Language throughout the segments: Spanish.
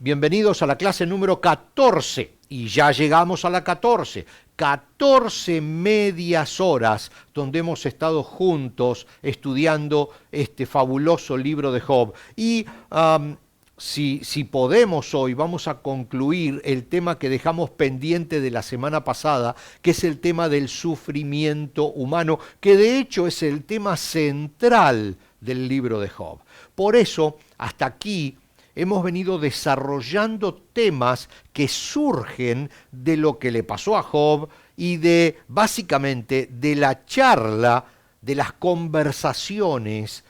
Bienvenidos a la clase número 14 y ya llegamos a la 14. 14 medias horas donde hemos estado juntos estudiando este fabuloso libro de Job. Y si podemos hoy, vamos a concluir el tema que dejamos pendiente de la semana pasada, que es el tema del sufrimiento humano, que de hecho es el tema central del libro de Job. Por eso, hasta aquí hemos venido desarrollando temas que surgen de lo que le pasó a Job y básicamente, de la charla, de las conversaciones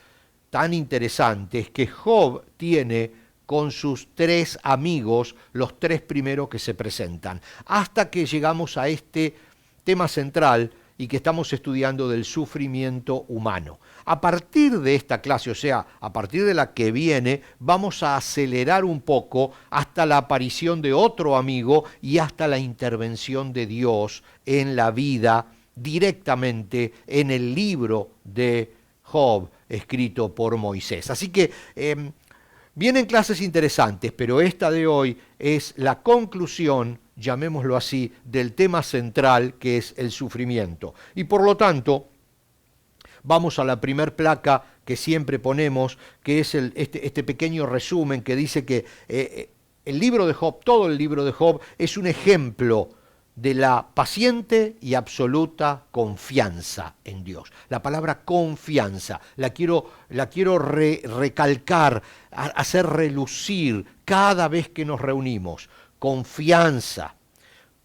tan interesantes que Job tiene con sus tres amigos, los tres primeros que se presentan, hasta que llegamos a este tema central y que estamos estudiando del sufrimiento humano. A partir de esta clase, o sea, a partir de la que viene, vamos a acelerar un poco hasta la aparición de otro amigo y hasta la intervención de Dios en la vida directamente en el libro de Job, escrito por Moisés. Así que vienen clases interesantes, pero esta de hoy es la conclusión, llamémoslo así, del tema central que es el sufrimiento. Y por lo tanto, vamos a la primer placa que siempre ponemos, que es este pequeño resumen que dice que el libro de Job, todo el libro de Job, es un ejemplo de la paciente y absoluta confianza en Dios. La palabra confianza la quiero recalcar, hacer relucir cada vez que nos reunimos. Confianza.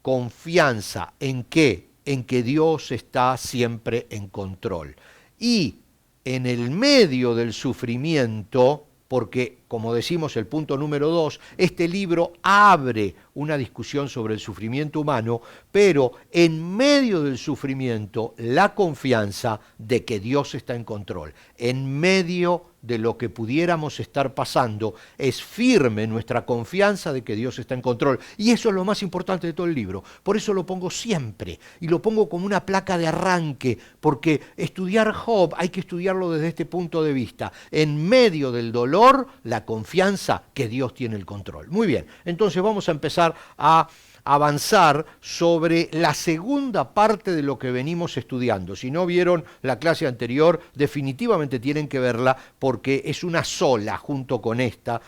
Confianza ¿en qué? En que Dios está siempre en control. Y en el medio del sufrimiento, porque, como decimos, el punto número 2, este libro abre una discusión sobre el sufrimiento humano, pero en medio del sufrimiento, la confianza de que Dios está en control. En medio de lo que pudiéramos estar pasando, es firme nuestra confianza de que Dios está en control. Y eso es lo más importante de todo el libro. Por eso lo pongo siempre, y lo pongo como una placa de arranque, porque estudiar Job hay que estudiarlo desde este punto de vista. En medio del dolor, la confianza que Dios tiene el control. Muy bien, entonces vamos a empezar a avanzar sobre la segunda parte de lo que venimos estudiando. Si no vieron la clase anterior, definitivamente tienen que verla porque es una sola junto con esta,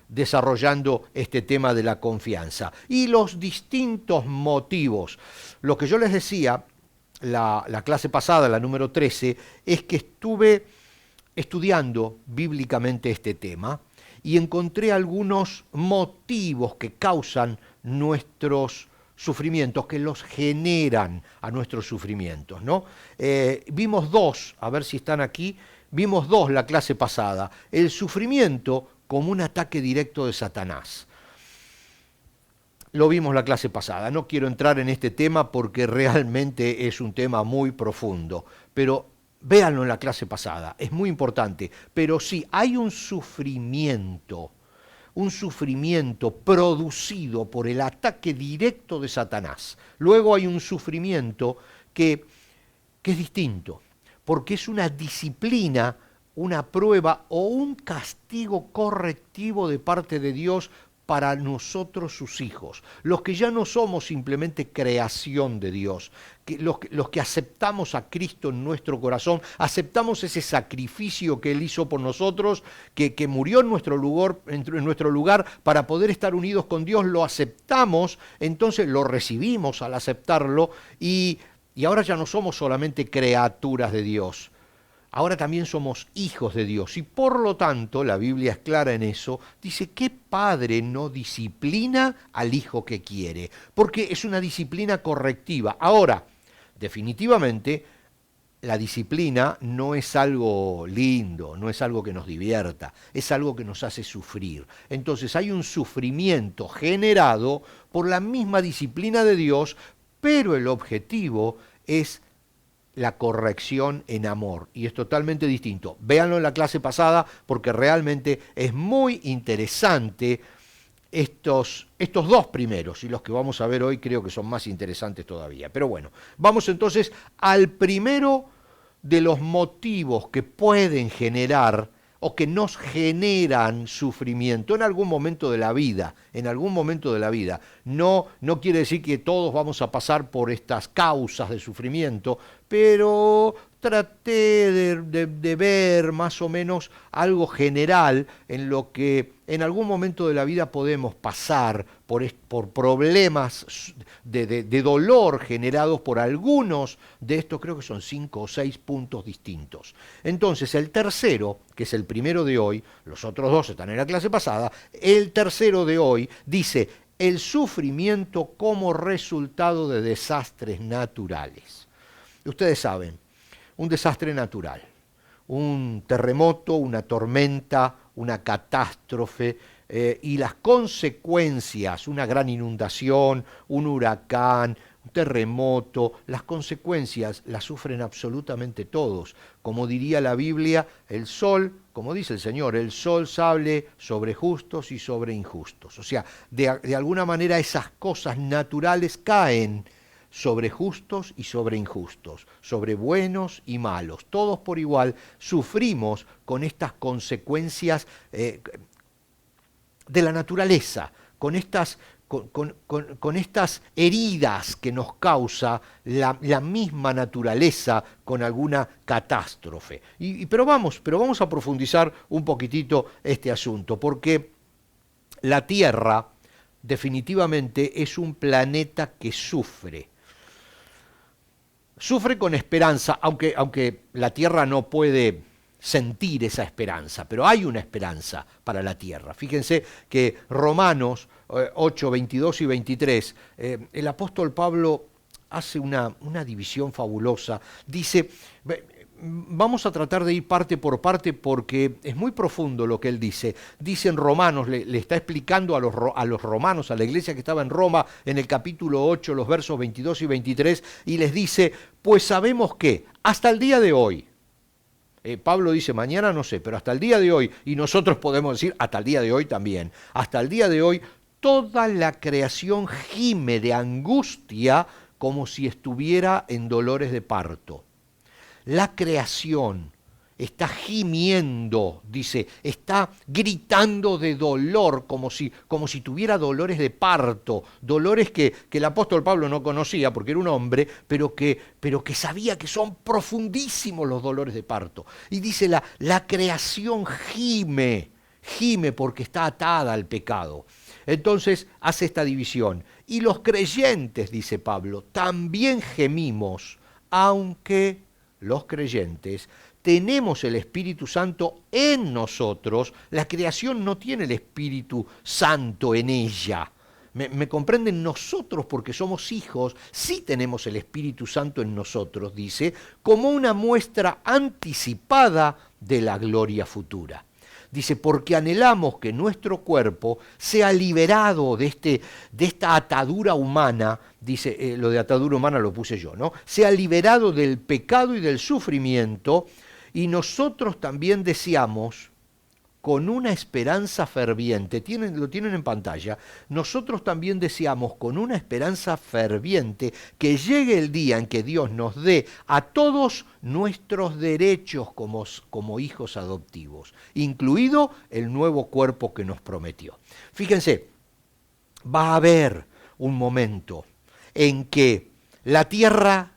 desarrollando este tema de la confianza. Y los distintos motivos. Lo que yo les decía, la clase pasada, la número 13, es que estuve estudiando bíblicamente este tema y encontré algunos motivos que causan nuestros sufrimientos, que los generan a nuestros sufrimientos, ¿no? Vimos dos, a ver si están aquí, vimos dos la clase pasada. El sufrimiento como un ataque directo de Satanás. Lo vimos la clase pasada. No quiero entrar en este tema porque realmente es un tema muy profundo, pero véanlo en la clase pasada, es muy importante. Pero sí, hay un sufrimiento producido por el ataque directo de Satanás. Luego hay un sufrimiento que es distinto, porque es una disciplina, una prueba o un castigo correctivo de parte de Dios para nosotros sus hijos, los que ya no somos simplemente creación de Dios, los que aceptamos a Cristo en nuestro corazón, aceptamos ese sacrificio que Él hizo por nosotros, que murió en nuestro lugar para poder estar unidos con Dios, lo aceptamos, entonces lo recibimos al aceptarlo y ahora ya no somos solamente criaturas de Dios. Ahora también somos hijos de Dios y por lo tanto, la Biblia es clara en eso, dice, ¿qué padre no disciplina al hijo que quiere? Porque es una disciplina correctiva. Ahora, definitivamente, la disciplina no es algo lindo, no es algo que nos divierta, es algo que nos hace sufrir. Entonces hay un sufrimiento generado por la misma disciplina de Dios, pero el objetivo es la corrección en amor, y es totalmente distinto. Véanlo en la clase pasada porque realmente es muy interesante estos dos primeros, y los que vamos a ver hoy creo que son más interesantes todavía. Pero bueno, vamos entonces al primero de los motivos que pueden generar o que nos generan sufrimiento en algún momento de la vida, en algún momento de la vida. No quiere decir que todos vamos a pasar por estas causas de sufrimiento, pero traté de ver más o menos algo general en lo que en algún momento de la vida podemos pasar por problemas de dolor generados por algunos de estos, creo que son 5 o 6 puntos distintos. Entonces el tercero, que es el primero de hoy, los otros dos están en la clase pasada, el tercero de hoy dice: el sufrimiento como resultado de desastres naturales. Ustedes saben, un desastre natural, un terremoto, una tormenta, una catástrofe y las consecuencias, una gran inundación, un huracán, un terremoto, las consecuencias las sufren absolutamente todos. Como diría la Biblia, el sol, como dice el Señor, el sol sale sobre justos y sobre injustos. O sea, de alguna manera esas cosas naturales caen sobre justos y sobre injustos, sobre buenos y malos. Todos por igual sufrimos con estas consecuencias de la naturaleza, con estas heridas que nos causa la misma naturaleza con alguna catástrofe. Pero vamos a profundizar un poquitito este asunto, porque la Tierra definitivamente es un planeta que sufre. Sufre con esperanza, aunque la Tierra no puede sentir esa esperanza, pero hay una esperanza para la Tierra. Fíjense que Romanos 8, 22 y 23, el apóstol Pablo hace una división fabulosa. Dice, vamos a tratar de ir parte por parte porque es muy profundo lo que él dice. Dice en Romanos, le está explicando a los romanos, a la iglesia que estaba en Roma, en el capítulo 8, los versos 22 y 23, y les dice: pues sabemos que hasta el día de hoy, Pablo dice mañana no sé, pero hasta el día de hoy, y nosotros podemos decir hasta el día de hoy también, hasta el día de hoy, toda la creación gime de angustia como si estuviera en dolores de parto. La creación está gimiendo, dice, está gritando de dolor, como si tuviera dolores de parto, dolores que el apóstol Pablo no conocía porque era un hombre, pero que sabía que son profundísimos los dolores de parto. Y dice, la creación gime porque está atada al pecado. Entonces hace esta división. Y los creyentes, dice Pablo, también gemimos, aunque los creyentes tenemos el Espíritu Santo en nosotros. La creación no tiene el Espíritu Santo en ella. ¿Me comprenden? Nosotros, porque somos hijos, sí tenemos el Espíritu Santo en nosotros, dice, como una muestra anticipada de la gloria futura. Dice, porque anhelamos que nuestro cuerpo sea liberado de esta atadura humana, dice, lo de atadura humana lo puse yo, ¿no? Sea liberado del pecado y del sufrimiento, y nosotros también deseamos, con una esperanza ferviente, lo tienen en pantalla, nosotros también deseamos con una esperanza ferviente que llegue el día en que Dios nos dé a todos nuestros derechos como hijos adoptivos, incluido el nuevo cuerpo que nos prometió. Fíjense, va a haber un momento en que la tierra,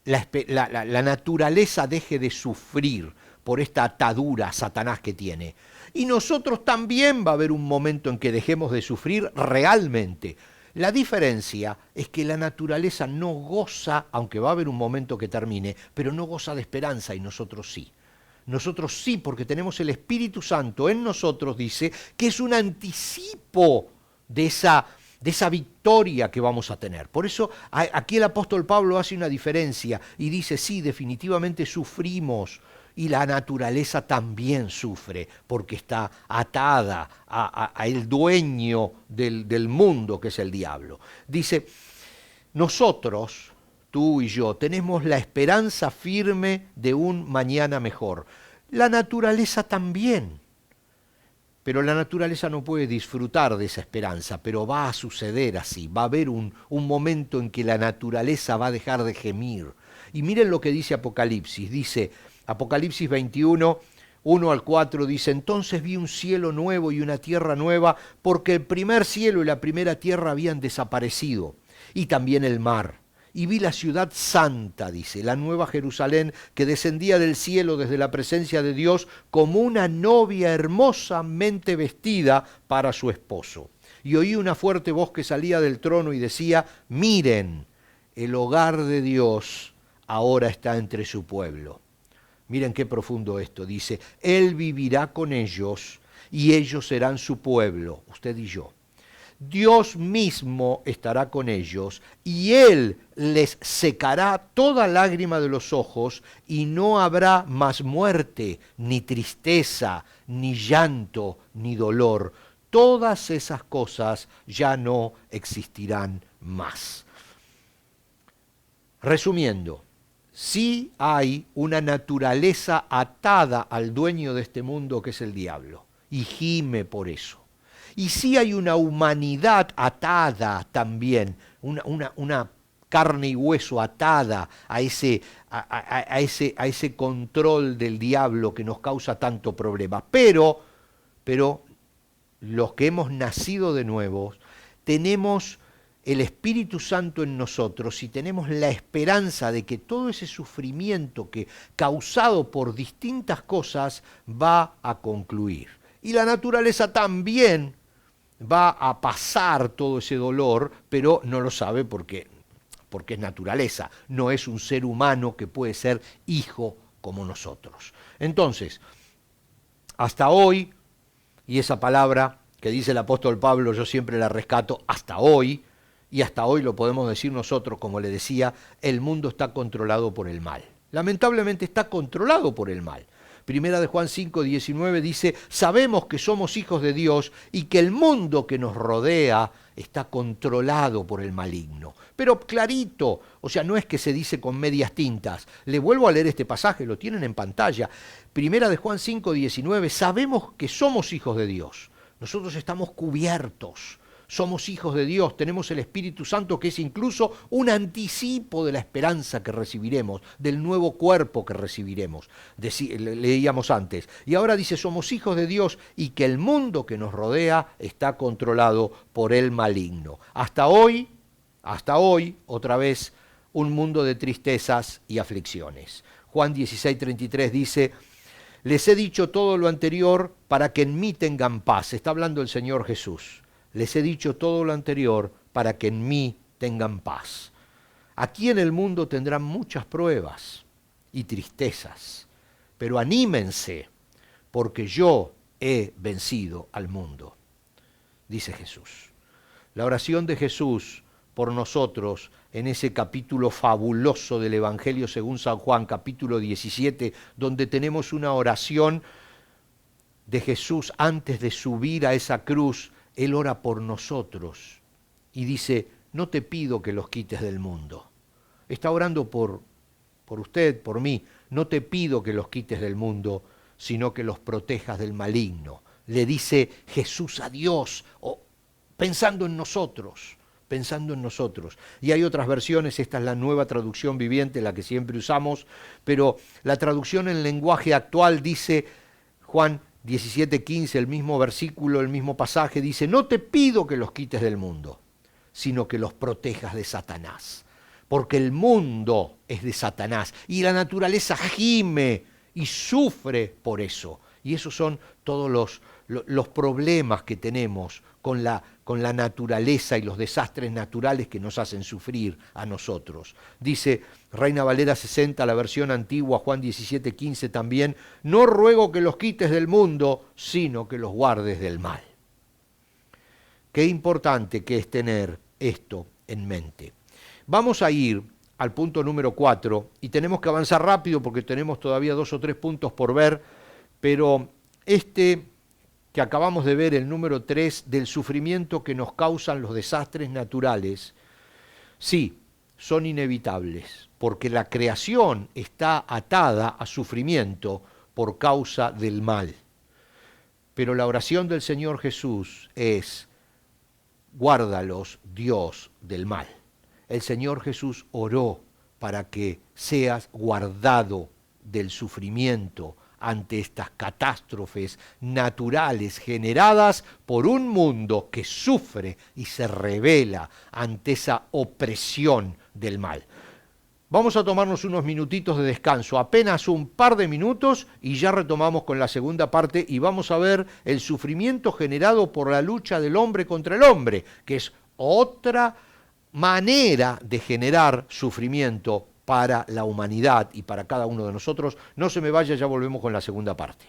la naturaleza deje de sufrir por esta atadura Satanás que tiene. Y nosotros también va a haber un momento en que dejemos de sufrir realmente. La diferencia es que la naturaleza no goza, aunque va a haber un momento que termine, pero no goza de esperanza y nosotros sí. Nosotros sí, porque tenemos el Espíritu Santo en nosotros, dice, que es un anticipo de esa victoria que vamos a tener. Por eso aquí el apóstol Pablo hace una diferencia y dice, sí, definitivamente sufrimos, y la naturaleza también sufre porque está atada a el dueño del mundo, que es el diablo. Dice, nosotros, tú y yo, tenemos la esperanza firme de un mañana mejor. La naturaleza también. Pero la naturaleza no puede disfrutar de esa esperanza, pero va a suceder así. Va a haber un momento en que la naturaleza va a dejar de gemir. Y miren lo que dice Apocalipsis. Dice Apocalipsis 21, 1 al 4 dice, entonces vi un cielo nuevo y una tierra nueva, porque el primer cielo y la primera tierra habían desaparecido, y también el mar. Y vi la ciudad santa, dice, la nueva Jerusalén, que descendía del cielo desde la presencia de Dios como una novia hermosamente vestida para su esposo. Y oí una fuerte voz que salía del trono y decía, miren, el hogar de Dios ahora está entre su pueblo. Miren qué profundo esto, dice, Él vivirá con ellos y ellos serán su pueblo, usted y yo. Dios mismo estará con ellos y Él les secará toda lágrima de los ojos y no habrá más muerte, ni tristeza, ni llanto, ni dolor. Todas esas cosas ya no existirán más. Resumiendo, sí hay una naturaleza atada al dueño de este mundo que es el diablo, y gime por eso. Y sí hay una humanidad atada también, una carne y hueso atada a ese control del diablo que nos causa tanto problema. Pero los que hemos nacido de nuevo, tenemos el Espíritu Santo en nosotros y tenemos la esperanza de que todo ese sufrimiento que causado por distintas cosas va a concluir. Y la naturaleza también va a pasar todo ese dolor, pero no lo sabe porque es naturaleza, no es un ser humano que puede ser hijo como nosotros. Entonces, hasta hoy, y esa palabra que dice el apóstol Pablo, yo siempre la rescato, hasta hoy, y hasta hoy lo podemos decir nosotros, como le decía, el mundo está controlado por el mal. Lamentablemente está controlado por el mal. Primera de Juan 5:19 dice, sabemos que somos hijos de Dios y que el mundo que nos rodea está controlado por el maligno. Pero clarito, o sea, no es que se dice con medias tintas. Le vuelvo a leer este pasaje, lo tienen en pantalla. Primera de Juan 5:19, sabemos que somos hijos de Dios. Nosotros estamos cubiertos. Somos hijos de Dios, tenemos el Espíritu Santo que es incluso un anticipo de la esperanza que recibiremos, del nuevo cuerpo que recibiremos, leíamos antes. Y ahora dice, somos hijos de Dios y que el mundo que nos rodea está controlado por el maligno. Hasta hoy, otra vez, un mundo de tristezas y aflicciones. Juan 16:33 dice, les he dicho todo lo anterior para que en mí tengan paz. Está hablando el Señor Jesús. Les he dicho todo lo anterior para que en mí tengan paz. Aquí en el mundo tendrán muchas pruebas y tristezas, pero anímense, porque yo he vencido al mundo, dice Jesús. La oración de Jesús por nosotros en ese capítulo fabuloso del Evangelio según San Juan, capítulo 17, donde tenemos una oración de Jesús antes de subir a esa cruz. Él ora por nosotros y dice, no te pido que los quites del mundo. Está orando por usted, por mí. No te pido que los quites del mundo, sino que los protejas del maligno. Le dice Jesús a Dios, pensando en nosotros. Y hay otras versiones, esta es la nueva traducción viviente, la que siempre usamos, pero la traducción en lenguaje actual dice, Juan 17:15, el mismo versículo, el mismo pasaje, dice, no te pido que los quites del mundo, sino que los protejas de Satanás. Porque el mundo es de Satanás y la naturaleza gime y sufre por eso. Y esos son todos los problemas que tenemos con la naturaleza y los desastres naturales que nos hacen sufrir a nosotros. Dice Reina Valera 60, la versión antigua, Juan 17:15 también, no ruego que los quites del mundo, sino que los guardes del mal. Qué importante que es tener esto en mente. Vamos a ir al punto número 4 y tenemos que avanzar rápido porque tenemos todavía 2 o 3 puntos por ver, pero este que acabamos de ver, el número 3, del sufrimiento que nos causan los desastres naturales, sí, son inevitables, porque la creación está atada a sufrimiento por causa del mal. Pero la oración del Señor Jesús es, guárdalos, Dios, del mal. El Señor Jesús oró para que seas guardado del sufrimiento ante estas catástrofes naturales generadas por un mundo que sufre y se revela ante esa opresión del mal. Vamos a tomarnos unos minutitos de descanso, apenas un par de minutos, y ya retomamos con la segunda parte y vamos a ver el sufrimiento generado por la lucha del hombre contra el hombre, que es otra manera de generar sufrimiento para la humanidad y para cada uno de nosotros. No se me vaya, ya volvemos con la segunda parte.